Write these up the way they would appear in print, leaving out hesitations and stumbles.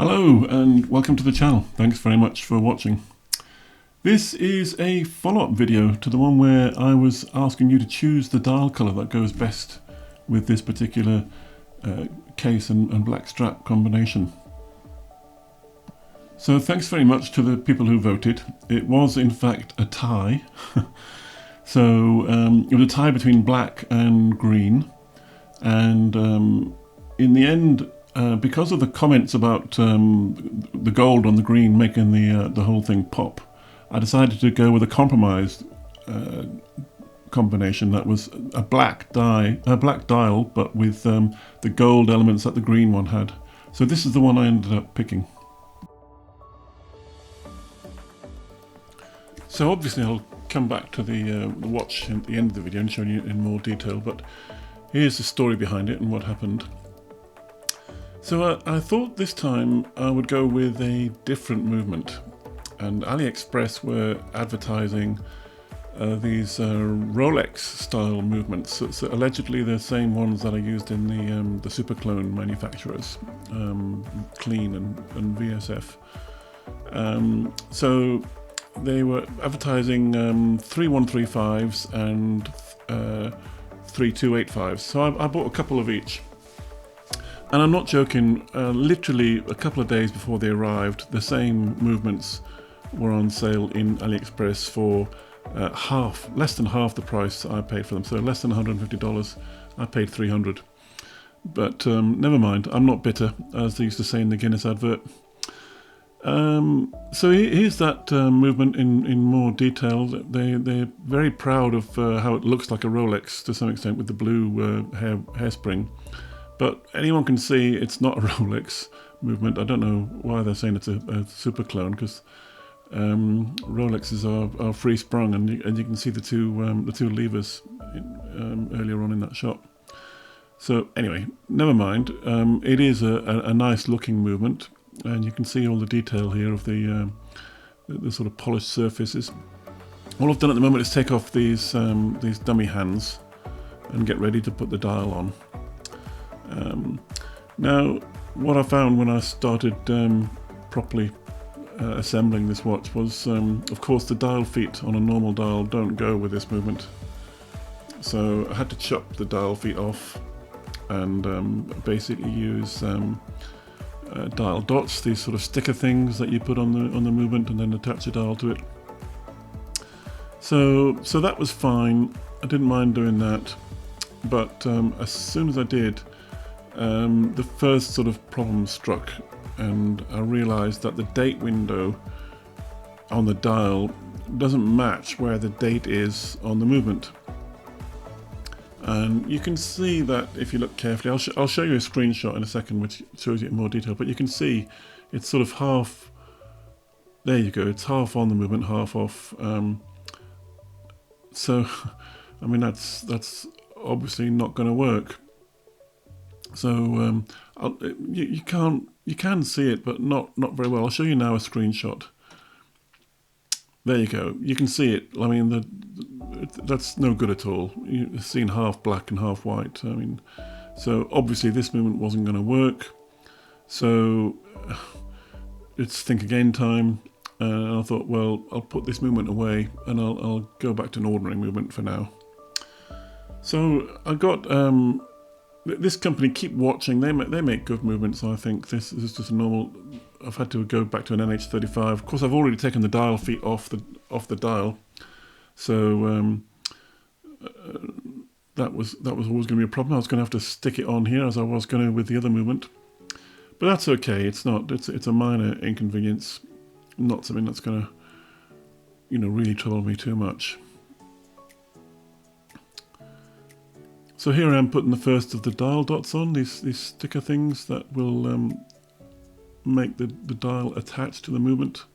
Hello and welcome to the channel. Thanks very much for watching. This is a follow-up video to the one where I was asking you to choose the dial colour that goes best with this particular case and black strap combination. So thanks very much to the people who voted. It was in fact a tie. So it was a tie between black and green, and in the end, because of the comments about the gold on the green making the whole thing pop, I decided to go with a compromised combination that was a black dial, but with the gold elements that the green one had. So this is the one I ended up picking. So obviously I'll come back to the watch at the end of the video and show you in more detail, but here's the story behind it and what happened. So I thought this time I would go with a different movement, and AliExpress were advertising these Rolex style movements. So allegedly the same ones that are used in the Superclone manufacturers, Clean and VSF. So they were advertising 3135s and 3285s. So I bought a couple of each. And I'm not joking, literally a couple of days before they arrived, the same movements were on sale in AliExpress for less than half the price I paid for them. So less than $150, I paid $300. But never mind, I'm not bitter, as they used to say in the Guinness advert. So here's that movement in more detail. They're very proud of how it looks like a Rolex to some extent with the blue hairspring. But anyone can see it's not a Rolex movement. I don't know why they're saying it's a super clone, because Rolexes are free sprung, and you can see the two levers earlier on in that shot. So anyway, never mind. It is a nice looking movement, and you can see all the detail here of the sort of polished surfaces. All I've done at the moment is take off these dummy hands and get ready to put the dial on. Now, what I found when I started properly assembling this watch was, of course, the dial feet on a normal dial don't go with this movement. So I had to chop the dial feet off and basically use dial dots, these sort of sticker things that you put on the movement, and then attach a dial to it. So that was fine. I didn't mind doing that, but as soon as I did, the first sort of problem struck, and I realized that the date window on the dial doesn't match where the date is on the movement. And you can see that if you look carefully. I'll show you a screenshot in a second which shows you in more detail, but you can see it's sort of half, there you go, it's half on the movement, half off. So I mean that's obviously not going to work. So you can see it, but not very well. I'll show you now a screenshot. There you go. You can see it. I mean, that's no good at all. You've seen half black and half white. I mean, so obviously this movement wasn't going to work. So it's think again time. And I thought, well, I'll put this movement away and I'll go back to an ordinary movement for now. So I got this company, Keep Watching. They make good movements. I think this is just a normal. I've had to go back to an NH35. Of course, I've already taken the dial feet off the dial, so that was always going to be a problem. I was going to have to stick it on here as I was going to with the other movement, but that's okay. It's not. It's a minor inconvenience, not something that's going to, really trouble me too much. So here I am putting the first of the dial dots on, these sticker things that will make the dial attach to the movement.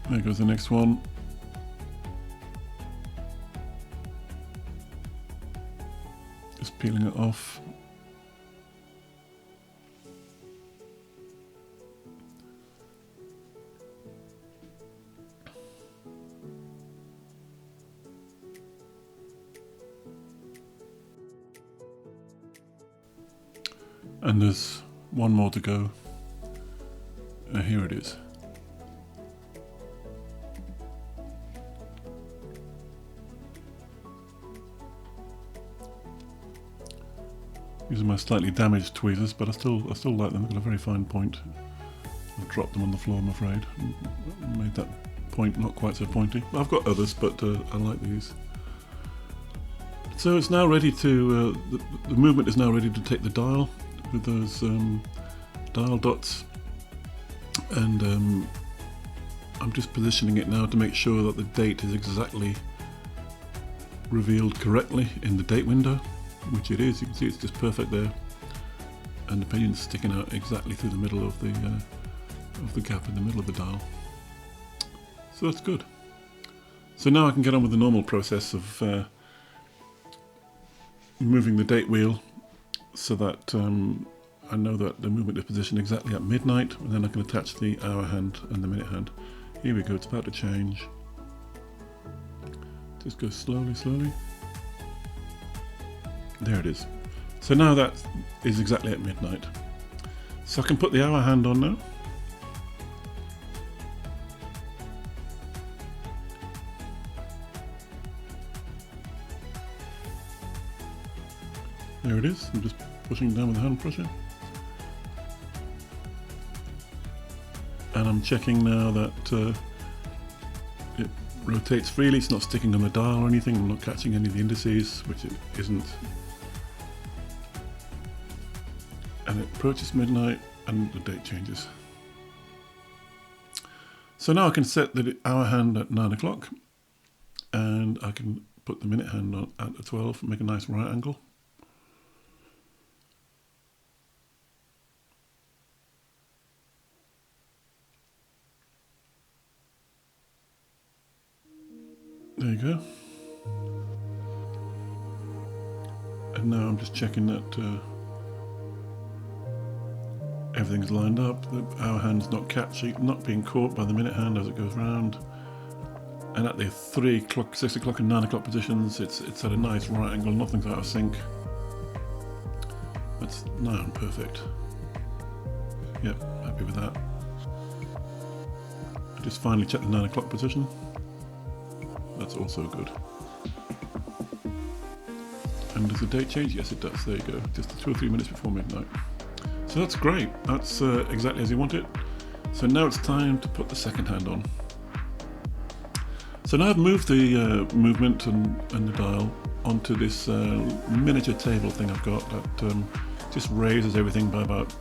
There goes the next one. Just peeling it off. And there's one more to go. Here it is. Using my slightly damaged tweezers, but I still like them. They've got a very fine point. I've dropped them on the floor, I'm afraid. Made that point not quite so pointy. I've got others, but I like these. So it's now ready to, the movement is now ready to take the dial with those dial dots, and I'm just positioning it now to make sure that the date is exactly revealed correctly in the date window, which it is. You can see it's just perfect there, and the pinion's sticking out exactly through the middle of the gap in the middle of the dial. So that's good. So now I can get on with the normal process of moving the date wheel so that I know that the movement is positioned exactly at midnight, and then I can attach the hour hand and the minute hand. Here we go, it's about to change. Just go slowly, slowly. There it is. So now that is exactly at midnight. So I can put the hour hand on now. There it is. I'm just pushing down with the hand pressure. And I'm checking now that it rotates freely. It's not sticking on the dial or anything. I'm not catching any of the indices, which it isn't. And it approaches midnight and the date changes. So now I can set the hour hand at 9 o'clock, and I can put the minute hand on at 12 and make a nice right angle. There you go. And now I'm just checking that everything's lined up. The hour hand's not being caught by the minute hand as it goes round. And at the 3 o'clock, 6 o'clock and 9 o'clock positions, it's at a nice right angle, nothing's out of sync. That's nigh on perfect. Yep, happy with that. I just finally checked the 9 o'clock position. That's also good. And does the date change? Yes, it does. There you go. Just 2 or 3 minutes before midnight. So that's great. That's exactly as you want it. So now it's time to put the second hand on. So now I've moved the movement and the dial onto this miniature table thing I've got that just raises everything by about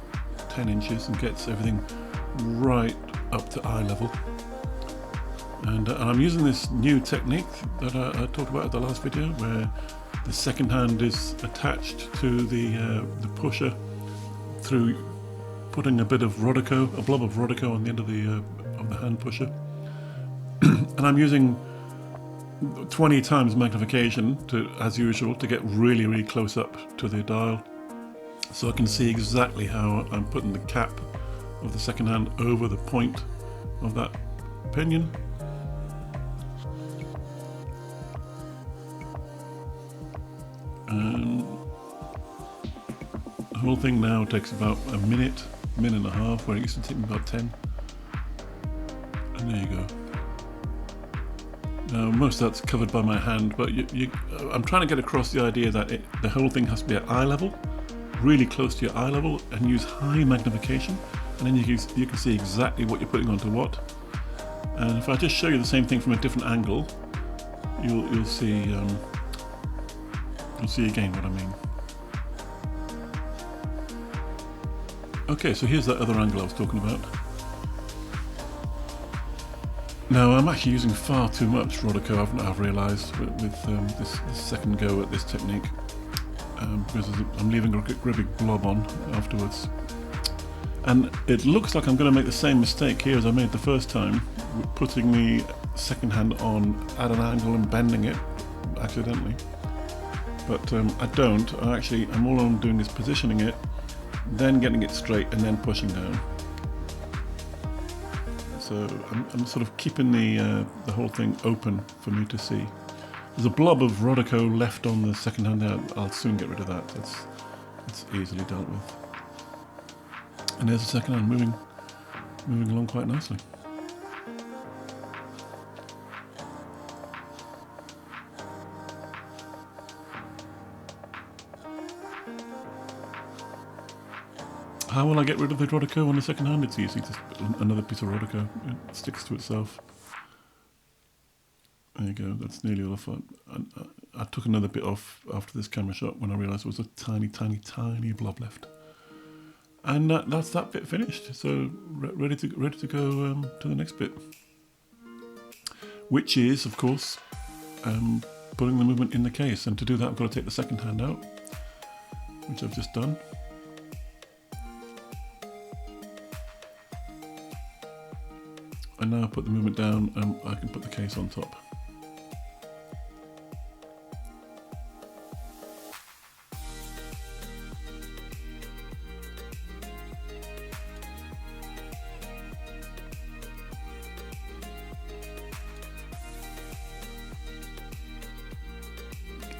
10 inches and gets everything right up to eye level. And I'm using this new technique that I talked about at the last video, where the second hand is attached to the pusher through putting a bit of Rodico, a blob of Rodico on the end of the hand pusher. And I'm using 20 times magnification, as usual, to get really, really close up to the dial, so I can see exactly how I'm putting the cap of the second hand over the point of that pinion. The whole thing now takes about a minute and a half, where it used to take me about 10. And there you go. Now most of that's covered by my hand, but I'm trying to get across the idea that the whole thing has to be at eye level, really close to your eye level, and use high magnification, and then you can see exactly what you're putting onto what. And if I just show you the same thing from a different angle, you'll see again what I mean. Okay, so here's that other angle I was talking about. Now I'm actually using far too much Rodico, I've realised, with this second go at this technique, because I'm leaving a great big blob on afterwards. And it looks like I'm going to make the same mistake here as I made the first time, with putting the second hand on at an angle and bending it accidentally. But I don't. I'm all I'm doing is positioning it, then getting it straight, and then pushing down. So I'm sort of keeping the whole thing open for me to see. There's a blob of Rodico left on the second hand there. I'll soon get rid of that. It's easily dealt with. And there's the second hand moving along quite nicely. How will I get rid of the Rodico on the second hand? It's easy, just another piece of Rodico. It sticks to itself. There you go, that's nearly all off. I took another bit off after this camera shot when I realised there was a tiny, tiny, tiny blob left. And that's that bit finished. So ready to go to the next bit, which is, of course, putting the movement in the case. And to do that, I've got to take the second hand out, which I've just done. And now I put the movement down, and I can put the case on top.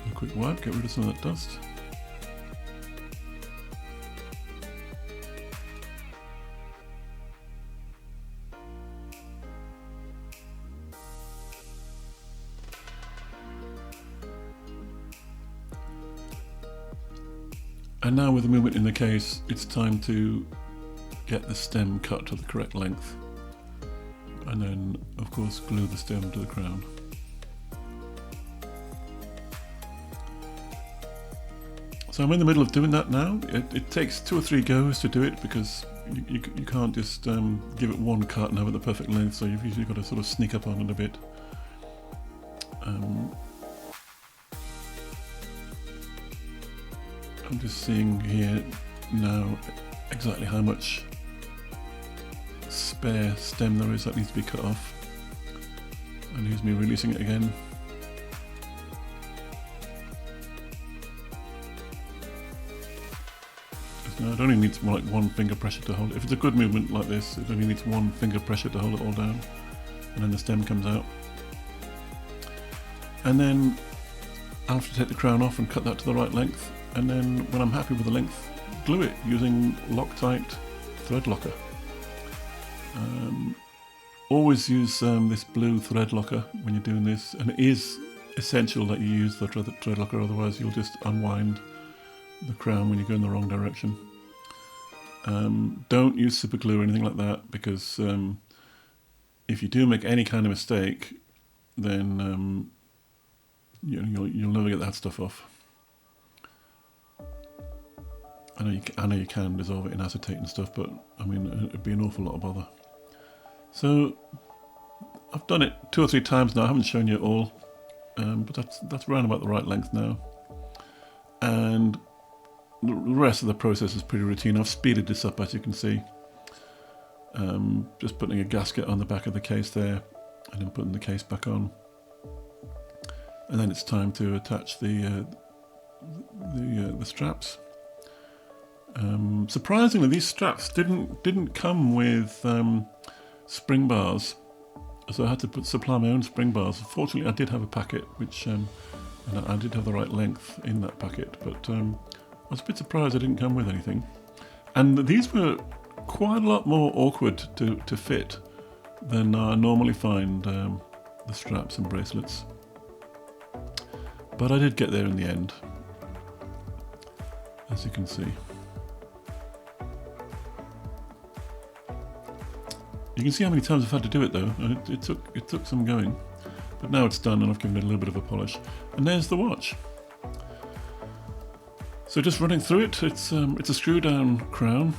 A quick wipe, get rid of some of that dust. And now with the movement in the case, it's time to get the stem cut to the correct length. And then, of course, glue the stem to the crown. So I'm in the middle of doing that now. It takes 2 or 3 goes to do it because you can't just give it one cut and have it the perfect length, so you've usually got to sort of sneak up on it a bit. I'm just seeing here now exactly how much spare stem there is that needs to be cut off. And here's me releasing it again. No, it only needs more like 1 finger pressure to hold it. If it's a good movement like this, it only needs 1 finger pressure to hold it all down. And then the stem comes out. And then I'll have to take the crown off and cut that to the right length. And then when I'm happy with the length, glue it using Loctite thread locker. Always use this blue thread locker when you're doing this, and it is essential that you use the thread locker, otherwise you'll just unwind the crown when you go in the wrong direction. Don't use super glue or anything like that, because if you do make any kind of mistake, then you'll never get that stuff off. I know you can dissolve it in acetate and stuff, but I mean it'd be an awful lot of bother. So I've done it 2 or 3 times now. I haven't shown you it all, but that's around about the right length now. And the rest of the process is pretty routine. I've speeded this up, as you can see. Just putting a gasket on the back of the case there, and then putting the case back on. And then it's time to attach the straps. Surprisingly, these straps didn't come with spring bars, so I had to supply my own spring bars. Fortunately, I did have a packet, which and I did have the right length in that packet, but I was a bit surprised I didn't come with anything. And these were quite a lot more awkward to fit than I normally find the straps and bracelets. But I did get there in the end, as you can see. You can see how many times I've had to do it though, and it took some going. But now it's done and I've given it a little bit of a polish. And there's the watch. So just running through it, it's a screw down crown.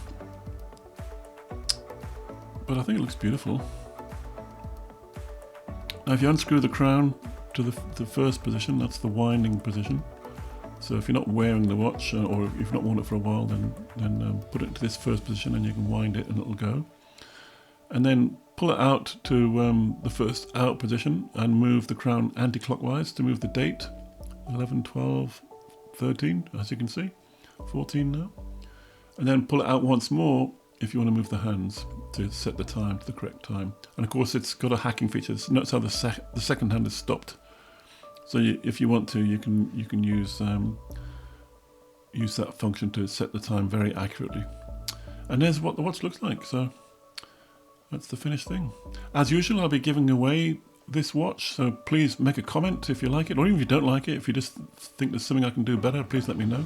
But I think it looks beautiful. Now if you unscrew the crown to the first position, that's the winding position. So if you're not wearing the watch, or if you've not worn it for a while, then put it into this first position and you can wind it and it'll go. And then pull it out to the first out position and move the crown anti-clockwise to move the date, 11, 12, 13, as you can see, 14 now. And then pull it out once more if you want to move the hands to set the time to the correct time. And of course it's got a hacking feature. Notice how the second hand is stopped. So if you want to, you can use that function to set the time very accurately. And there's what the watch looks like. So that's the finished thing. As usual, I'll be giving away this watch, so please make a comment if you like it, or even if you don't like it. If you just think there's something I can do better, please let me know.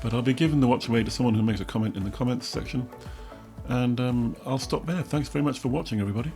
But I'll be giving the watch away to someone who makes a comment in the comments section. And I'll stop there. Thanks very much for watching, everybody.